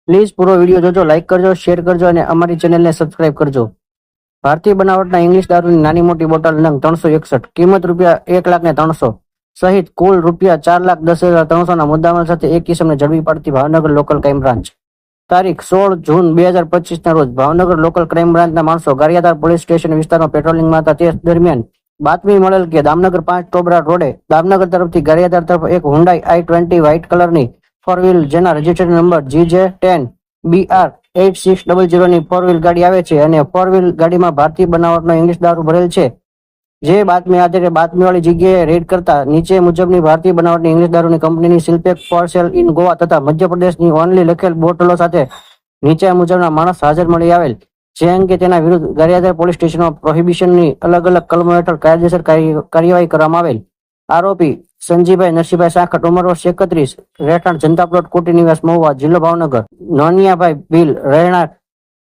Please પૂરો video જોજો, like કરજો, શેર કરજો અને અમારી ચેનલને સબસ્ક્રાઇબ કરજો. ભારતીય બનાવટના ઇંગ્લિશ દારૂની નાની મોટી બોટલ નંગ 361, કિંમત ₹1,03,000 સહિત કુલ ₹4,10,300 ના મુદ્દામાલ સાથે એક કિસમને ઝડપી પાડતી ભાવનગર લોકલ ક્રાઇમ બ્રાન્ચ. તારીખ 16 જૂન 2025 ના રોજ ભાવનગર લોકલ ક્રાઇમ બ્રાન્ચના માણસો ગારિયાધાર પોલીસ સ્ટેશન વિસ્તારમાં પેટ્રોલિંગમાં હતા. તે દરમિયાન બાતમી મળેલ કે દામનગર 5 ટોબરા રોડે દામનગર તરફથી ગારિયાધાર તરફ એક હુન્ડાઈ i20 વ્હાઇટ કલરની ફોર વ્હીલ જેના રજીસ્ટ્રેશન નંબર GJ10BR8600 ની ફોર વ્હીલ ગાડી આવે છે અને ફોર વ્હીલ ગાડીમાં ભારતીય બનાવટનો ઇંગ્લિશ દારૂ ભરેલ છે. જે બાતમી આધારે બાતમીવાળી જગ્યાએ રેડ કરતા નીચે મુજબની ભારતીય બનાવટની ઇંગ્લિશ દારૂની કંપનીની સિલ્પેક ફોર સેલ ઇન ગોવા તથા મધ્યપ્રદેશની ઓનલી લખેલ બોટલો સાથે નીચે મુજબના માણસ હાજર મળી આવેલ. જે અંગે તેના વિરુદ્ધ ગારિયાધાર પોલીસ સ્ટેશનમાં પ્રોહિબિશનની અલગ અલગ કલમો હેઠળ કાયદેસર કાર્યવાહી કરવામાં આવેલ. આરોપી સંજીભાઈ નરસિંહભાઈ સાખટ, ઉંમર વર્ષ 31, રહેઠાણ જનતા પ્લોટ કોટી નિવાસ મહુવા, જિલ્લો ભાવનગર. નોનિયાભાઈ ભીલ, રહેણાંક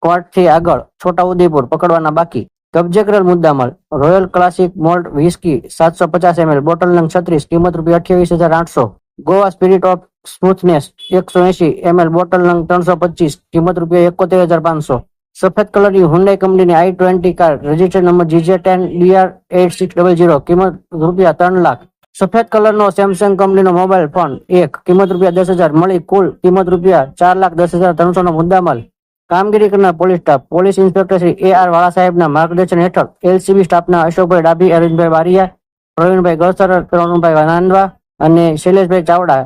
કોર્ટથી આગળ છોટાઉદેપુર, પકડવાના બાકી. કબજે કરેલ મુદ્દામાલ royal classic malt whisky 750 ml bottle નંગ 36, કિંમત ₹28,800. Goa spirit of smoothness 180 ml bottle નંગ 325, કિંમત ₹71,500. સફેદ કલરની હુન્ડાઈ કંપનીની i20 car, registration number GJ10BR8600, કિંમત ₹3 લાખ. સફેદ કલરનો સેમસંગ કંપનીનો મોબાઈલ ફોન 1, કિંમત ₹10,000 મળી કુલ કિંમત ₹4,10,300 નો મુદ્દામાલ. કામગીરી કરનાર police staff police inspector Shri AR વાળા સાહેબના માર્ગદર્શન હેઠળ LCB સ્ટાફના અશોકભાઈ ડાભી, અરવિંદભાઈ બારિયા, પ્રવીણભાઈ ગળસર, પ્રવીણભાઈ નાંદવા અને શૈલેષભાઈ ચાવડા